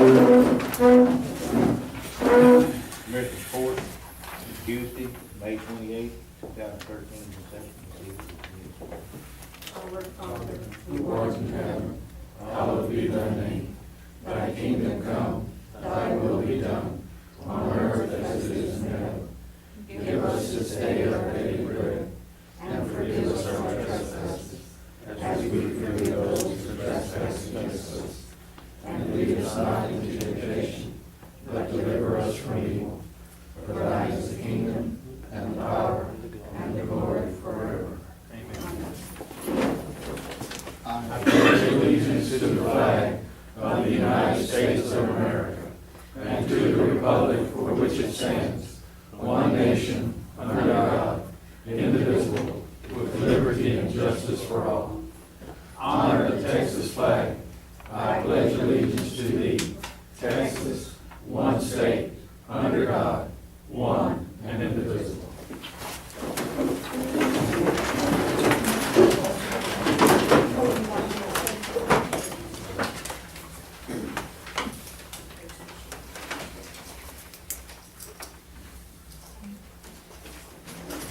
Commissioners Court, Tuesday, May 28th, 2013, session. Our Father, who art in heaven, hallowed be thy name. Thy kingdom come, thy will be done, on earth as it is in heaven. Give us this day our daily bread, and forgive us our trespasses, as we forgive those who trespass against us. And lead us not into temptation, but deliver us from evil. For thine is the kingdom, and the power, and the glory forever. I pledge allegiance to the flag of the United States of America, and to the republic for which it stands, one nation, under God, indivisible, with liberty and justice for all. Honor the Texas flag. I pledge allegiance to thee, Texas, one state, under God, one and indivisible.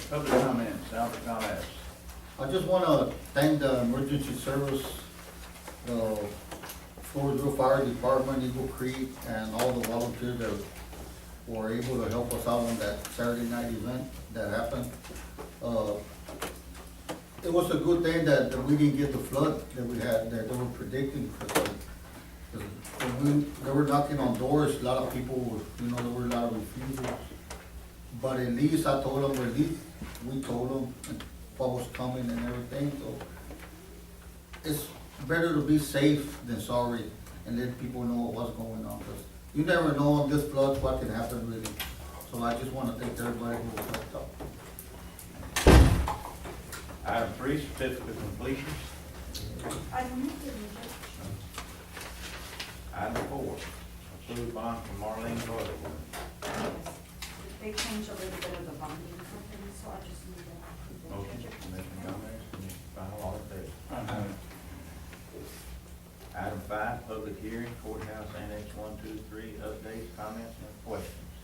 Public comments, Albert Collins. I just want to thank the emergency service, the Floresville Fire Department, Eagle Creek, and all the volunteers that were able to help us out on that Saturday night event that happened. It was a good thing that we didn't get the flood that we had, that they were predicting. Because when they were knocking on doors, a lot of people were, there were a lot of refusals. But at least I told them, or at least we told them what was coming and everything, so it's better to be safe than sorry and let people know what's going on, because you never know on this flood what can happen really. So I just want to thank everybody who helped out. Item 3, certificate of completion. Item 4, approved bond from Marlene Boyle. They changed a little bit of the bonding company, so I just need to. Motion, Commissioner Gomez, Commissioner Fowler, all in favor? Item 5, public hearing, courthouse annex 1, 2, 3, updates, comments, and questions.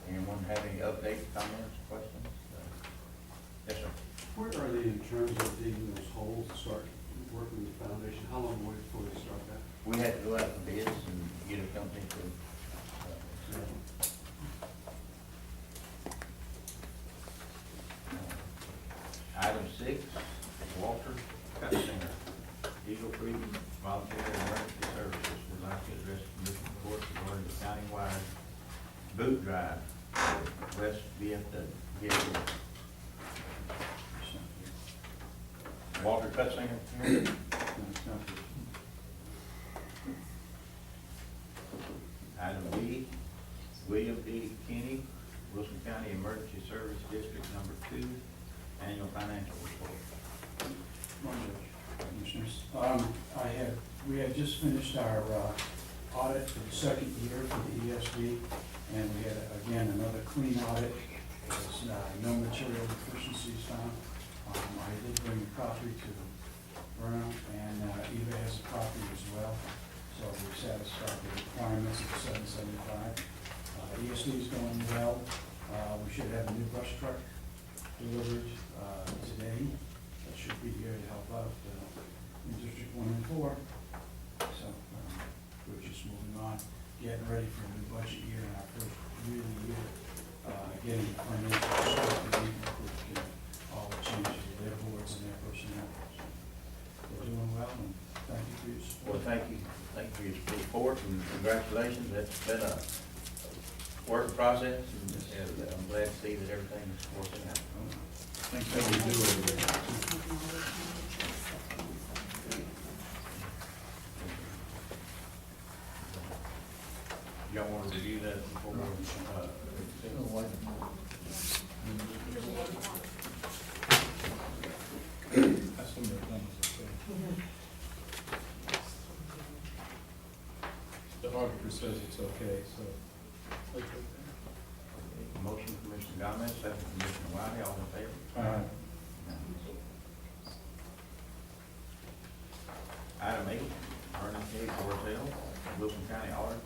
Anyone have any updates, comments, questions? Yes, sir. Where are they in terms of digging those holes to start working with the foundation? How long will it before they start that? We had to go out for bids and get a company to, Item 6, Walter Cutzinger, Eagle Creek Volunteer Emergency Services, would like to address the Commission Court regarding the countywide boot drive for West VFW. Walter Cutzinger, here. Item B, William D. Kinney, Wilson County Emergency Service District Number 2, Annual Financial Report. Morning, Commissioners. We had just finished our audit for the second year for the ESD, and we had, again, another clean audit. There's no material deficiencies found. I did bring a copy to Vernon, and Eva has a copy as well, so we satisfied the requirements of the 775. ESD is going well. We should have a new brush truck delivered today. That should be here to help out in District 1 and 4. So we're just moving on, getting ready for a new budget year and our first real year, getting financial support with all the changes to their boards and their personnel. So we're doing well, and thank you for your support. Well, thank you for your support and congratulations. That's been a work process, and I'm glad to see that everything is working out. Thanks for what you do over there. Y'all want to review that before? The auditor says it's okay, so. Motion, Commissioner Gomez, second, Commissioner Wiley, all in favor? Item 8, Vernon K. Borzell, Wilson County Auditor.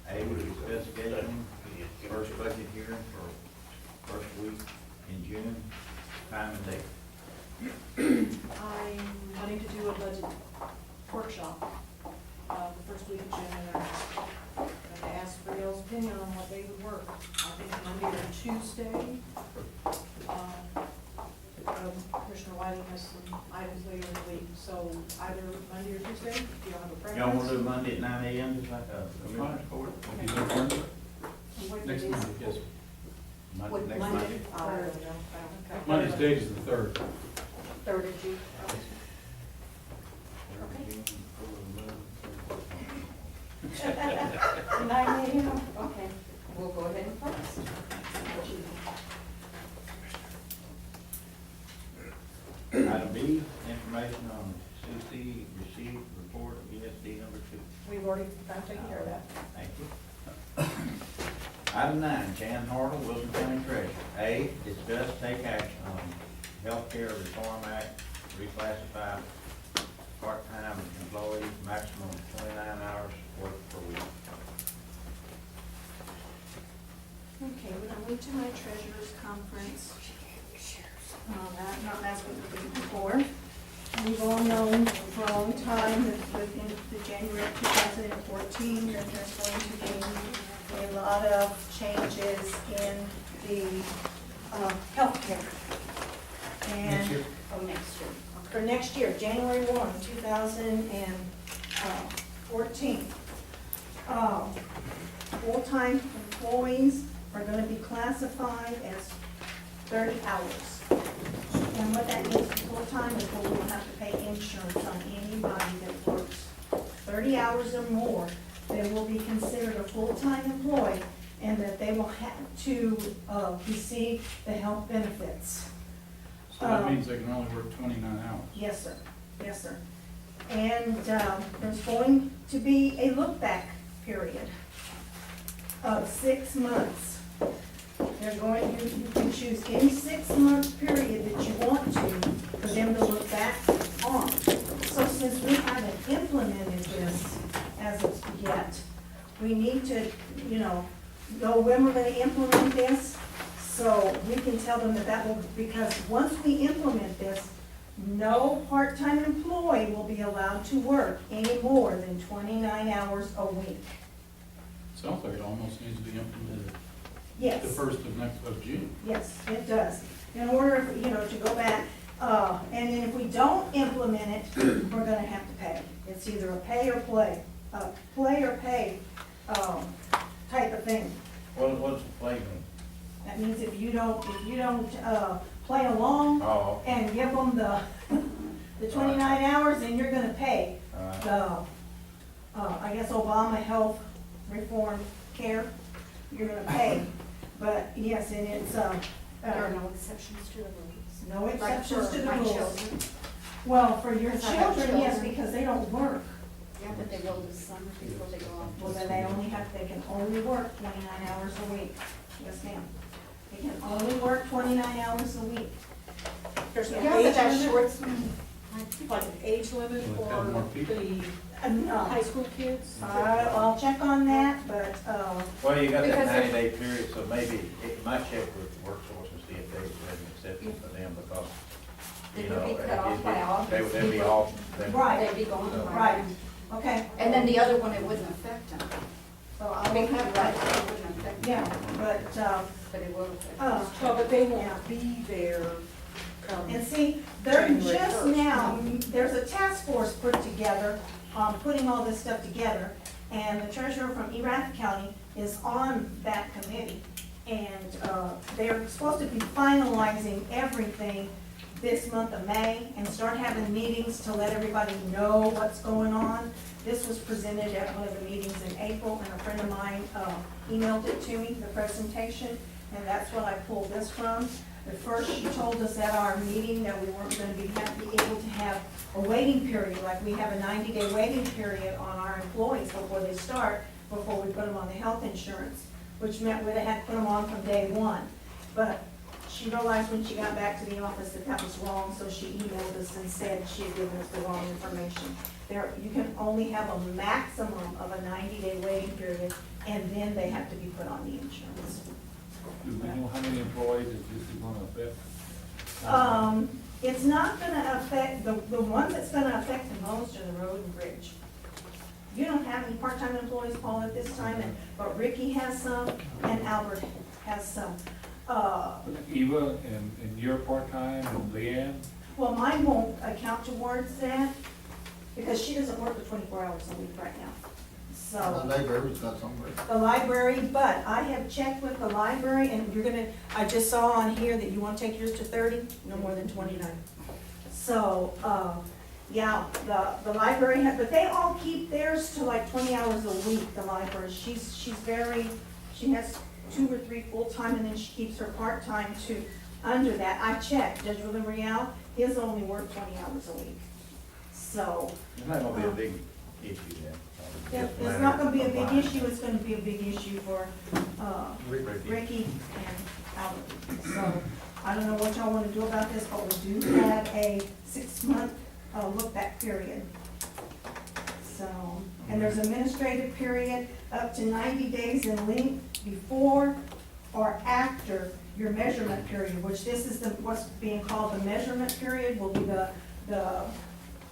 A, discuss scheduling first budget hearing for first week in June, time and date. I'm wanting to do a budget workshop, the first week of June, and I'm gonna ask for y'all's opinion on what day would work. I think Monday or Tuesday. Commissioner Wiley has some items later in the week, so either Monday or Tuesday, if you don't have a preference. Y'all wanna do Monday at 9 a.m., just like a commissioner's court? Is that fine? What Next days? Monday, yes. What, Next Monday? Monday. Okay. Monday's date is the 3rd. 3rd of June. Okay. 9 a.m., okay, we'll go ahead and post. Item B, information on CC received report of ESD number 2. We've already taken care of that. Thank you. Item 9, Jan Hartle, Wilson County Treasurer. A, discuss, take action on Healthcare Reform Act, reclassify part-time employees, maximum 29 hours work per week. Okay, when I went to my treasurer's conference, not last week, the week before, we've all known for a long time that within the January of 2014, that there's going to be a lot of changes in the healthcare. And Next year? Oh, next year. For next year, January 1, 2014. Full-time employees are going to be classified as 30 hours. And what that means for full-time is that we will have to pay insurance on anybody that works 30 hours or more. They will be considered a full-time employee and that they will have to receive the health benefits. So that means they can only work 29 hours. Yes, sir. Yes, sir. And there's going to be a look-back period of 6 months. They're going, you can choose any 6-month period that you want to for them to look back on. So since we haven't implemented this as of yet, we need to, know when we're gonna implement this. So we can tell them that will, because once we implement this, no part-time employee will be allowed to work any more than 29 hours a week. Sounds like it almost needs to be implemented Yes. the 1st of June. Yes, it does. In order, to go back, and then if we don't implement it, we're gonna have to pay. It's either a pay or play, type of thing. What's the play mean? That means if you don't, play along Oh, and give them the 29 hours, then you're gonna pay alright. the, I guess Obama Health Reform Care, you're gonna pay. But yes, and it's, There are no exceptions to the rules. no Like exceptions for to the my rules. children. Well, for your Because I have children, yes, children. because they don't work. Yeah, but they go to summer before they go off. Well, then they can only work 29 hours a week. Yes, ma'am. They can only work 29 hours a week. There's no Yeah, age but that limit. shorts, Like an age limit We'll for have more people. the no. high school kids? I'll check on that, but, Well, you got that Because if- 90-day period, so maybe it might check with the workforce and see if they have an exception for them, because, They you would know, be cut off by August. they'd be off. Right. They'd be gone by right, then. okay. And then the other one, it wouldn't affect them. So I'll I mean, have right, that. it wouldn't affect them. Yeah, but, But it will affect uh, them. Well, but they Yeah. won't be there come. and see, they're January just 1st. now, there's a task force put together, putting all this stuff together. And the treasurer from Erath County is on that committee. And, they're supposed to be finalizing everything this month of May and start having meetings to let everybody know what's going on. This was presented at one of the meetings in April, and a friend of mine, emailed it to me, the presentation, and that's what I pulled this from. At first, she told us at our meeting that we weren't gonna be able to have a waiting period, like we have a 90-day waiting period on our employees before they start, before we put them on the health insurance, which meant we had to put them on from day one. But she realized when she got back to the office that that was wrong, so she emailed us and said she had given us the wrong information. you can only have a maximum of a 90-day waiting period, and then they have to be put on the insurance. Do we know how many employees is this is gonna affect? It's not gonna affect, the ones that's gonna affect the most are the road and bridge. You don't have any part-time employees, Paul, at this time, but Ricky has some, and Albert has some. Eva and you're part-time and Leanne? Well, mine won't account towards that, because she doesn't work the 24 hours a week right now. The So, library's got somewhere. the library, but I have checked with the library, and you're gonna, I just saw on here that you wanna take yours to 30, no more than 29. So, yeah, the library, but they all keep theirs to like 20 hours a week, the library. She has 2 or 3 full-time, and then she keeps her part-time to under that. I checked, Judge Villarreal, his only work 20 hours a week. So, It's not gonna be a big issue then. it's not gonna be a big issue, it's gonna be a big issue for, Ricky and Albert. So, I don't know what y'all wanna do about this, but we do have a 6-month, look-back period. So, and there's administrative period up to 90 days in length before or after your measurement period, which this is what's being called the measurement period, will be the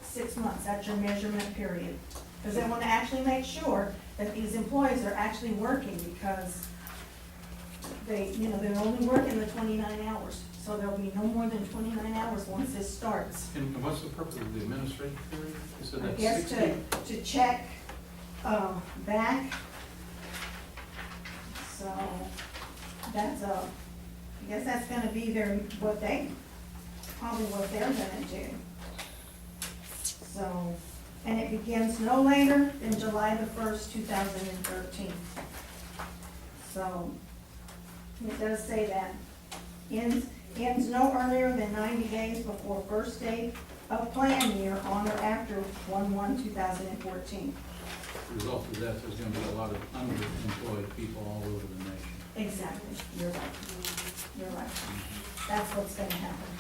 6 months, that's your measurement period. Because they want to actually make sure that these employees are actually working, because they're only working the 29 hours. So there'll be no more than 29 hours once this starts. And what's the purpose of the administrative period? You said I that's guess 60? to check, back. So, that's I guess that's gonna be what they're gonna do. So, and it begins no later than July the 1st, 2013. So, it does say that. Ends no earlier than 90 days before first day of plan year on or after 1/1/2014. Result of that, there's gonna be a lot of underemployed people all over the nation. Exactly, you're right. You're right. That's what's gonna happen.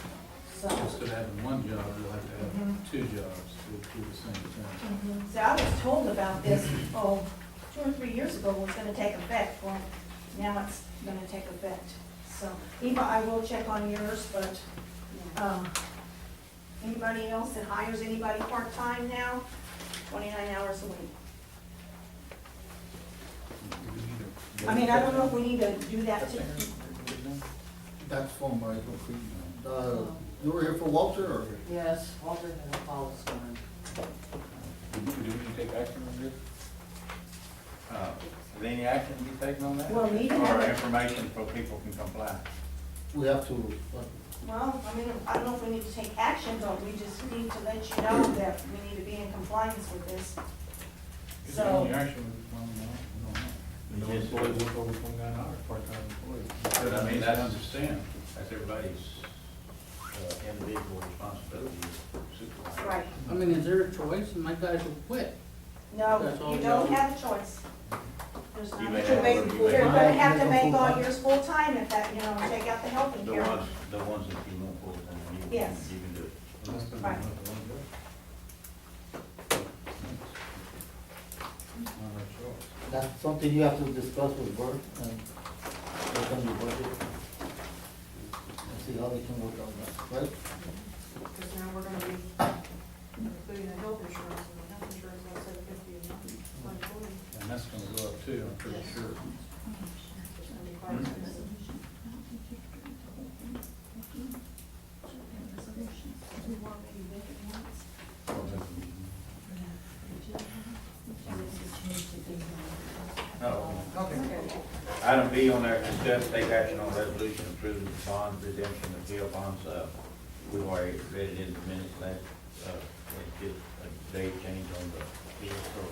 So, Instead of having one job, you'll have to Mhm. have 2 jobs to do the same thing. so I was told about this, 2 or 3 years ago, was gonna take effect. Well, now it's gonna take effect. So, Eva, I will check on yours, but, anybody else that hires anybody part-time now, 29 hours a week. I mean, I don't know if we need to do that too. That's from Michael Creed. You were here for Walter, or? Yes, Walter had a call this morning. Do we need to take action on this? Is any action to be taken on that? We'll need to Or have it. information so people can comply? We have to, Well, I mean, I don't know if we need to take action, but we just need to let you know that we need to be in compliance with this. Is So- there any action? Well, no, we don't know. No Yes. employees work over 29 hours, part-time employees. But I mean, I that's- understand. That's everybody's individual responsibility as supervisor. Right. I mean, is there a choice? My guys will quit. No, That's all you we don't got. have a choice. There's You not may a have, choice. you may You're not. gonna have to make all yours full-time if that, take out the health The care. ones that you want full time, Yes. you can do it. Well, that's gonna be Right. another one, good. Not our choice. That's something you have to discuss with Bert and work on your budget. And see how they can work on that, right? Because now we're gonna be including the health insurance, and the health insurance is $750 a month per employee. And that's gonna go up too, I'm pretty sure. It's gonna be quite expensive. Oh, Okay. Item B on there, discuss, take action on resolution approving bond redemption of jail bonds. We've already read it in the minutes last, let's get a date change on the deal for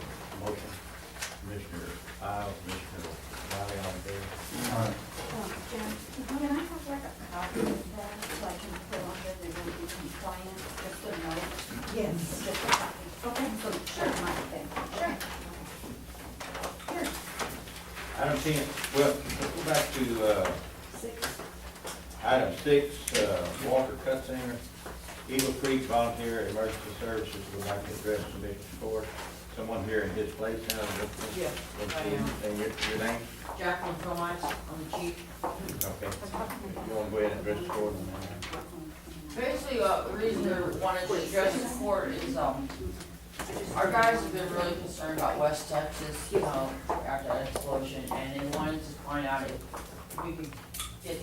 motion. Commissioner Pyle, Commissioner Wiley, all in favor? Jen, can I have like a copy of that, so I can put on there, they're gonna be compliant, just a note? Yes. Just a copy. Okay. So, sure, my thing. Sure. Sure. Item 10, well, let's go back to, 6. item 6, Walter Cutzinger. Eagle Creek Volunteer Emergency Services would like to address Commissioner Court. Someone here in his place now. Yeah, I am. And your name? Jacqueline Phillips, I'm the chief. Okay. You want to go ahead and address the court? Basically, the reason they wanted to address the court is, our guys have been really concerned about West Texas, after that explosion, and they wanted to find out if we could get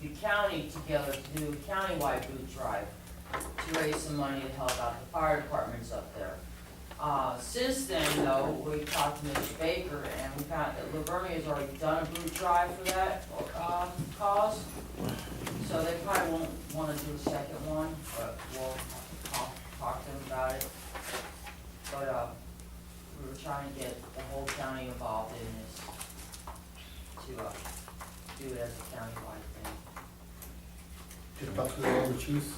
the county together to do a countywide boot drive to raise some money to help out the fire departments up there. Since then, though, we talked to Mr. Baker, and we found that Livonia has already done a boot drive for that, cause. So they probably won't wanna do a second one, but we'll talk to them about it. But, we were trying to get the whole county involved in this, to, do it as a countywide thing. Just talk to the other chiefs.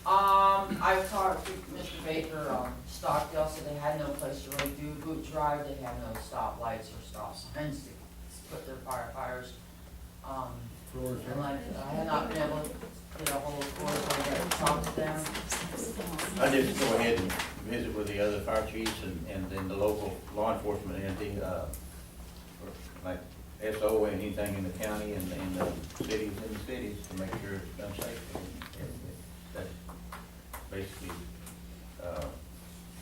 I talked to Mr. Baker, Stockdale said they had no place to really do a boot drive, they have no stoplights or stop signs to put their firefighters. Floors, And like, I have not been able to get a hold of Florida, so I got to talk to them. I just go ahead and visit with the other fire chiefs and then the local law enforcement entity, like SO and anything in the county and the cities to make sure it's done safely. And that's basically,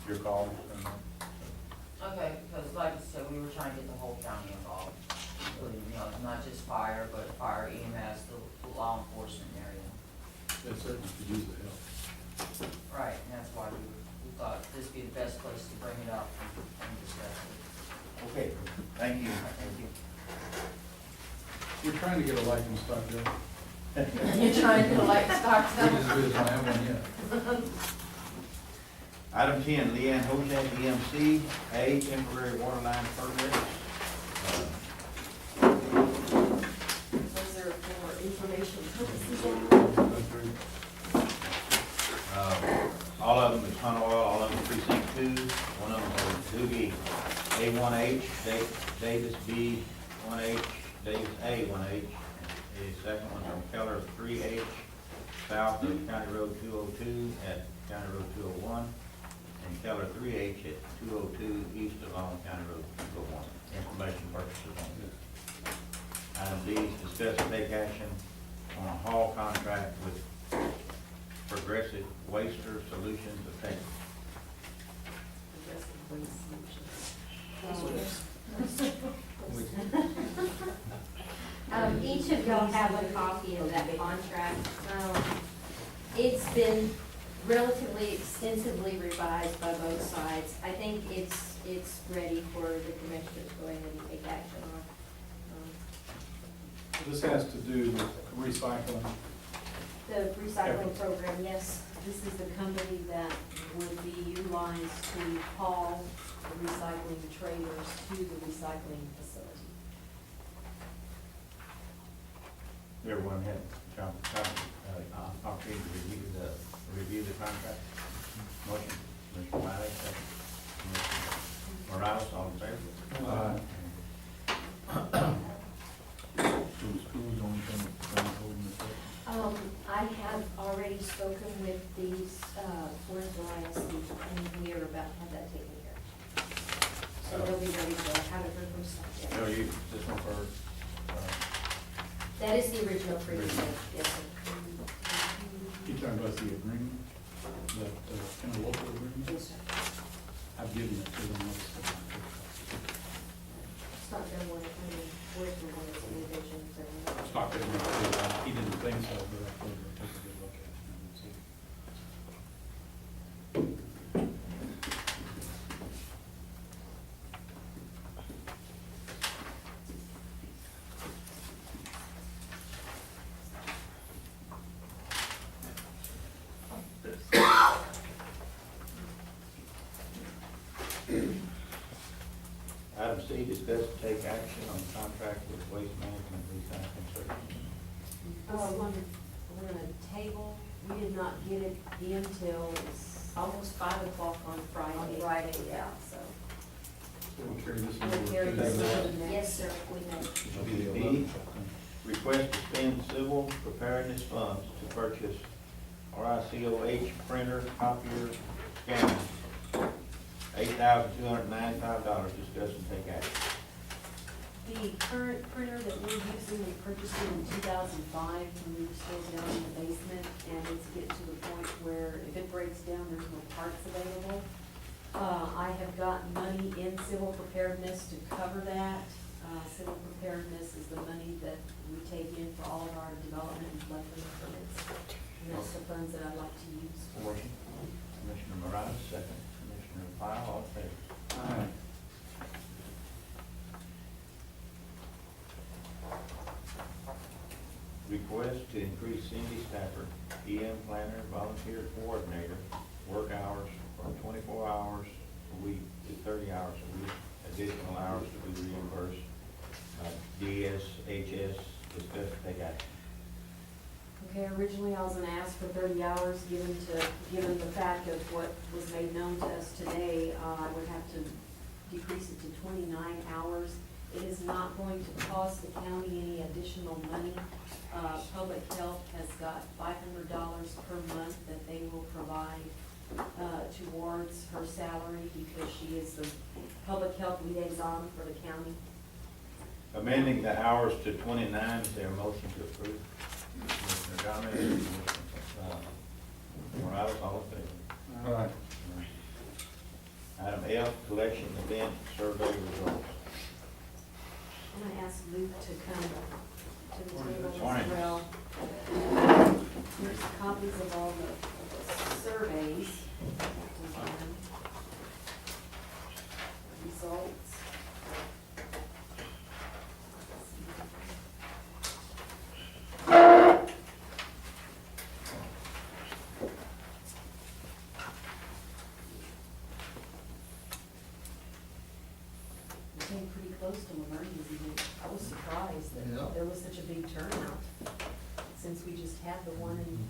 your call. Okay, because like I said, we were trying to get the whole county involved, including, not just fire, but fire, EMS, the law enforcement area. They certainly could use the help. Right, and that's why we thought this would be the best place to bring it up and discuss it. Okay, thank you. Thank you. We're trying to get a license, Dr. You're trying to like start We just don't have one yet. Item 10, Leanne Hojak, EMC, A, temporary water line permit. Was there for information purposes only? All of them is Hunt Oil, all of them precinct 2, one of them is Doogie A1H, Davis B1H, Davis A1H. The second one's on Keller 3H, south of County Road 202 at County Road 201, and Keller 3H at 202 east of Long County Road 201. Information purposes only. Item D is discuss and take action on a haul contract with Progressive Waster Solutions of Texas. Each of y'all have a copy of that contract. It's been relatively extensively revised by both sides. I think it's ready for the commissioners to go ahead and take action on. This has to do with recycling. The recycling program, yes. This is the company that would be utilized to haul the recycling trailers to the recycling facility. Everyone had opportunity to review the contract. Motion, Mr. Wiley, second. Mr. Morales, all in favor? School's only been holding this up. I have already spoken with these, Floresville ISD, and we are about to have that taken care of. So they'll be ready to go. I haven't heard from staff No, yet. you, this one first. That is the original agreement, yes, sir. You talking about the agreement, that, kind of local agreement? Yes, sir. I've given it to them. It's not their one, Floresville one, it's the divisions and. Stockton, he didn't think so, but I told him to take a good look at it and see. Item C, discuss and take action on contract with Waste Management Recycling Services. We're gonna table, we did not get it in till it's almost 5 o'clock on Friday. On Friday, yeah. So, We'll carry this we'll one. carry this Table. over the next. Yes, sir, we know. B, request to spend civil preparedness funds to purchase RICOH printer, copier, scanner, $8,295. Discuss and take action. The current printer that we're using, we purchased it in 2005 when we were still down in the basement, and it's getting to the point where if it breaks down, there's no parts available. I have gotten money in civil preparedness to cover that. Civil preparedness is the money that we take in for all of our development and floodplain permits. And that's the funds that I'd like to use. Motion. Commissioner Morales, second. Commissioner Pyle, all in favor? Aye. Request to increase Cindy Stafford, EM planner, volunteer coordinator, work hours from 24 hours a week to 30 hours a week. Additional hours to be reimbursed by DSHS. Discuss and take action. Okay, originally I was gonna ask for 30 hours, given the fact of what was made known to us today, I would have to decrease it to 29 hours. It is not going to cost the county any additional money. Public Health has got $500 per month that they will provide towards her salary because she is the public health liaison for the county. Amending the hours to 29, is there a motion to approve? Commissioner Gomez, Commissioner Morales, all in favor? Aye. Item F, collection event survey results. I'm gonna ask Luke to come to the table Morning. as well. Here's copies of all the surveys. Results. We came pretty close to Lavernia's event. I was surprised Yeah. that there was such a big turnout, since we just had the one in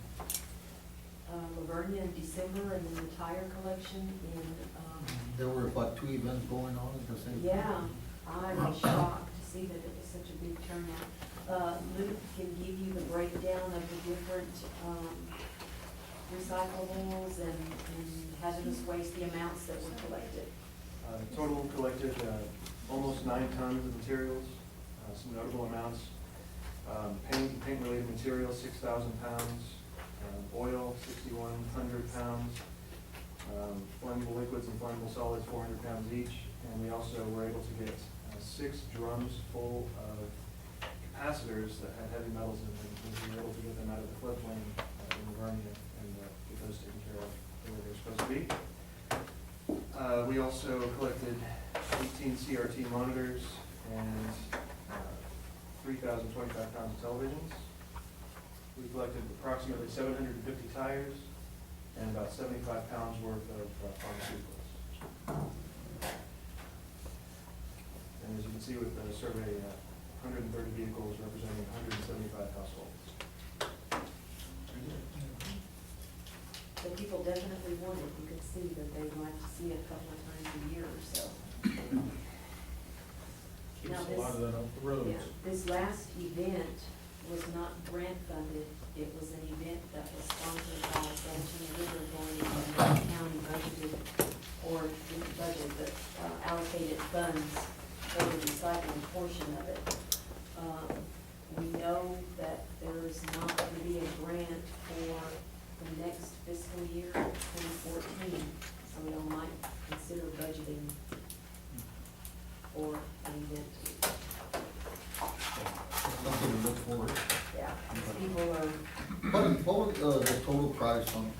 Lavernia in December, and then the tire collection in, There were about 2 events going on at the same time. yeah, I was shocked to see that it was such a big turnout. Luke can give you the breakdown of the different, recyclables and hazardous waste, the amounts that were collected. Total collected almost 9 tons of materials, some notable amounts. Paint and paint-related materials, 6,000 pounds. Oil, 6,100 pounds. Flammable liquids and flammable solids, 400 pounds each. And we also were able to get 6 drums full of capacitors that had heavy metals in them. We were able to get them out of the floodplain in Lavernia and get those taken care of the way they're supposed to be. We also collected 18 CRT monitors and 3,025 pounds of televisions. We collected approximately 750 tires and about 75 pounds worth of pharmaceuticals. And as you can see with the survey, 130 vehicles representing 175 households. The people definitely want it. You could see that they like to see it a couple of times a year or so. Keeps Now a lot of that off the roads. Yeah, this last event was not grant funded. It was an event that was sponsored by Branson River Authority and the county budgeted, or didn't budget, but allocated funds for the recycling portion of it. We know that there is not going to be a grant for the next fiscal year, 2014, so we all might consider budgeting for an event. Something to look forward. Yeah, people are, What was the total price on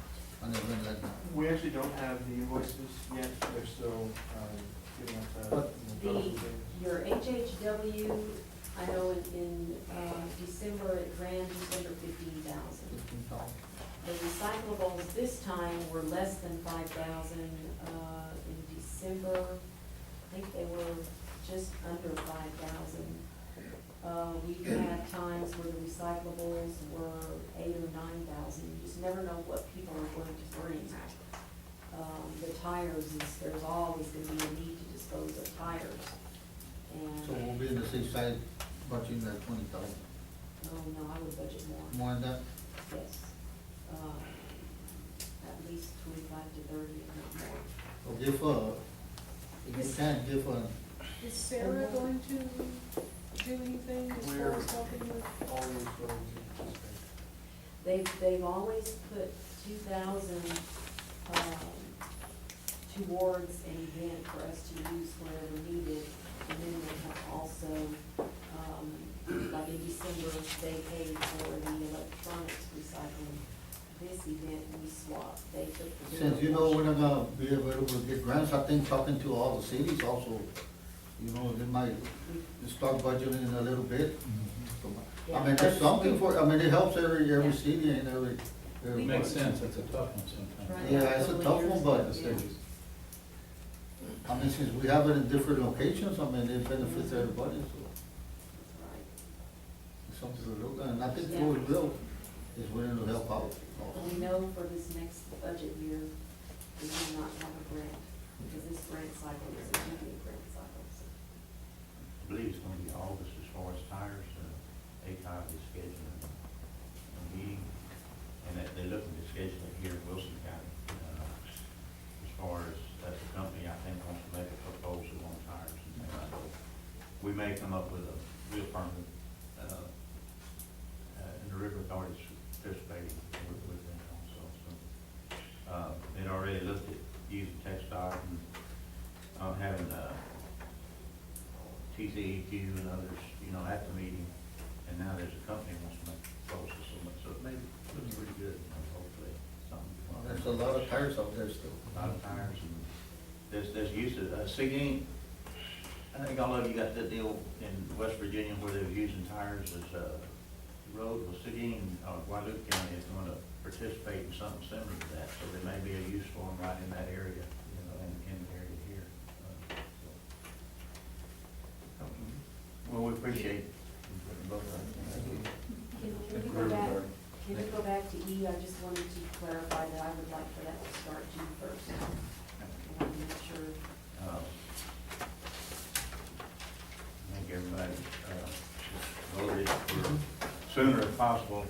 an event like that? We actually don't have the invoices yet. They're still giving us But your HHW, I know in December, it ran just under 15,000. 15,000. The recyclables this time were less than 5,000. In December, I think they were just under 5,000. We've had times where the recyclables were 8,000 or 9,000. You just never know what people are going to bring. The tires there's always going to be a need to dispose of tires. So And, we'll be in the safe side, budgeting that 20,000. no, I would budget more. More than that? Yes. at least 25 to 30, if not more. Or give, if you can, give a, Is Sarah going to do anything as far as helping with? Always willing to participate. They've always put 2,000, towards an event for us to use whenever needed. And then they have also, like in December, they paid for the electronics recycling. This event, we swapped, they took the. since you know we're not gonna be able to get grants, I think talking to all the cities also, you know, they might start budgeting a little bit. I mean, there's something for, I mean, it helps every Yeah. city and every. It makes sense, it's a tough one sometimes. Right. Yeah, it's a tough one, but The stages. I mean, since we have it in different locations, I mean, it benefits everybody, so Right. it's something to look at. And I think Floyd Bill is willing to help out. We know for this next budget year, we will not have a grant, because this grant cycle is a two-year grant cycle, so. I believe it's gonna be August as far as tires, ACOG is scheduling a meeting, and that they're looking to schedule it here in Wilson County. As far as, that's the company, I think, wants to make a proposal on tires and things like that. We may come up with a real permit, and the River Authority's participating with them also, so. They'd already looked at using TxDOT and, having, TCEQ and others, you know, at the meeting, and now there's a company that wants to make a proposal, so it may look pretty good, you know, hopefully, something. Well, there's a lot of tires out there still. A lot of tires, and there's use of, Seguin, I think all of you got that deal in West Virginia where they were using tires as, road, well, Seguin, Guadalupe County is gonna participate in something similar to that, so there may be a use for them right in that area, you know, in the area here. Well, we appreciate you putting both of us in. Can we go back to E? I just wanted to clarify that I would like for that to start June 1st. I want to make sure. I think everybody, voted for sooner if possible.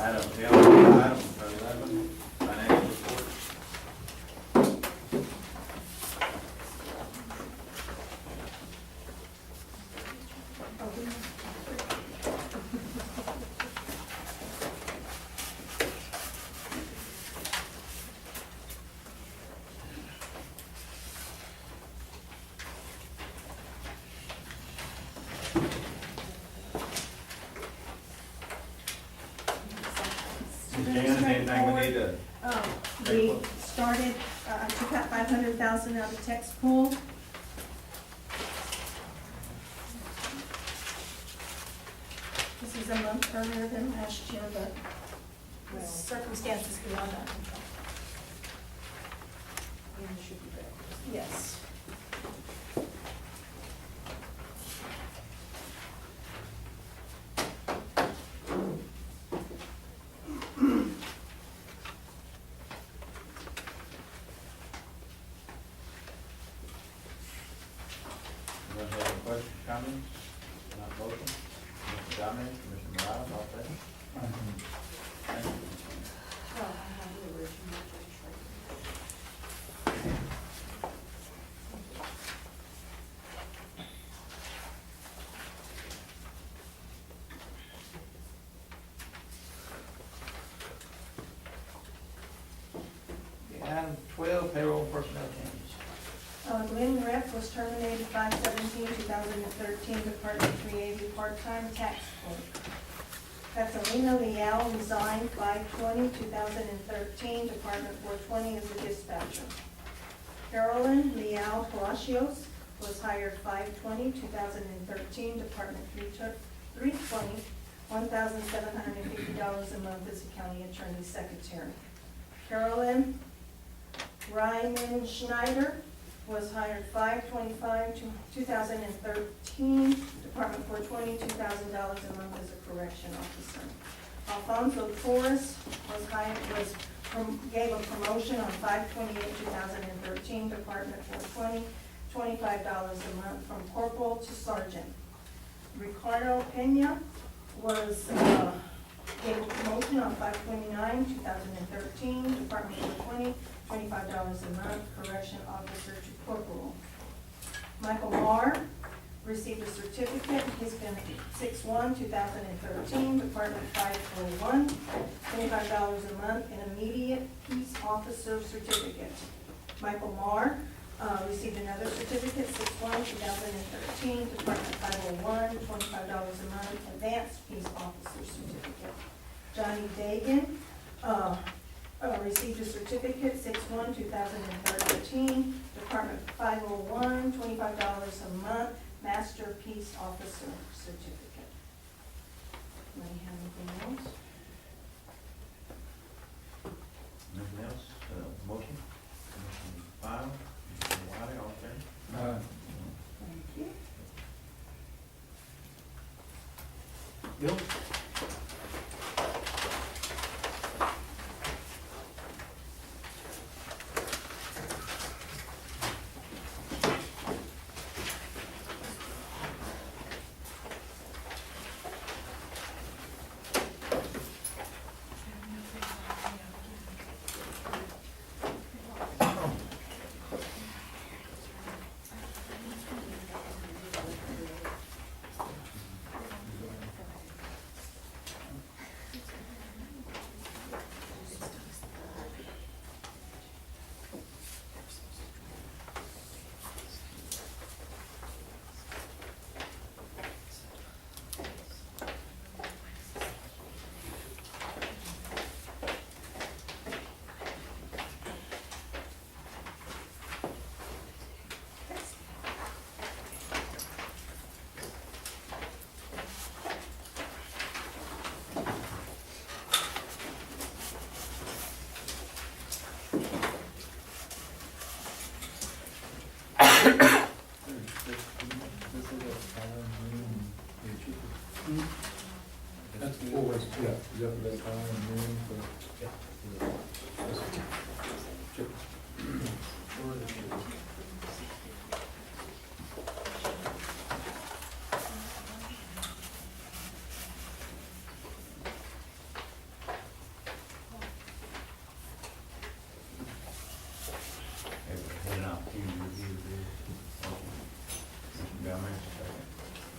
Item 11, financial report. Jan, anything we need to? We started, took out 500,000 out of tax pool. This is a month earlier than last year, but the circumstances beyond our control. Yes. Anyone have any questions, comments? Not voting? Mr. Dominic, Mr. Morales, all set? Thank you. Oh, I have the original registration. Okay, Item 12, payroll and personnel changes. Glenn Rep was terminated 5/17/2013, Department 380, part-time tax clerk. Catalina Leal resigned 5/20/2013, Department 420, as a dispatcher. Carolyn Leal Palacios was hired 5/20/2013, Department 320, $1,750 a month as a county attorney secretary. Carolyn Ryman Schneider was hired 5/25/2013, Department 420, $2,000 a month as a correction officer. Alfonso Torres was gave a promotion on 5/28/2013, Department 420, $25 a month from corporal to sergeant. Ricardo Pena was, gave a promotion on 5/29/2013, Department 420, $25 a month, correction officer to corporal. Michael Marr received a certificate, he's been 6/1/2013, Department 501, $25 a month, and immediate peace officer certificate. Michael Marr received another certificate, 6/1/2013, Department 501, $25 a month, advanced peace officer certificate. Johnny Dagan received a certificate, 6/1/2013, Department 501, $25 a month, master peace officer certificate. Anybody have anything else? Nothing else? Motion? Motion filed. Mr. Wiley, all in favor? Thank you. Bill? That's always, yeah, is that for that time and room for? Had an opportunity to review this. Mr. Bellman, second.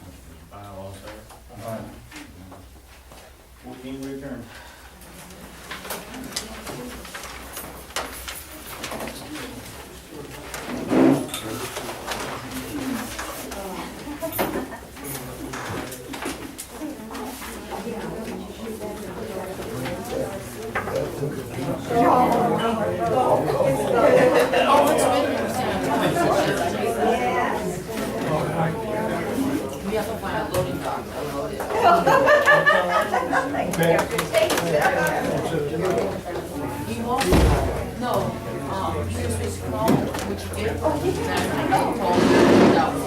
Mr. File, all in favor? 14, return. We have to find a loading dock, to load it. You won't, no, she was supposed to call, which you did, and I called, that was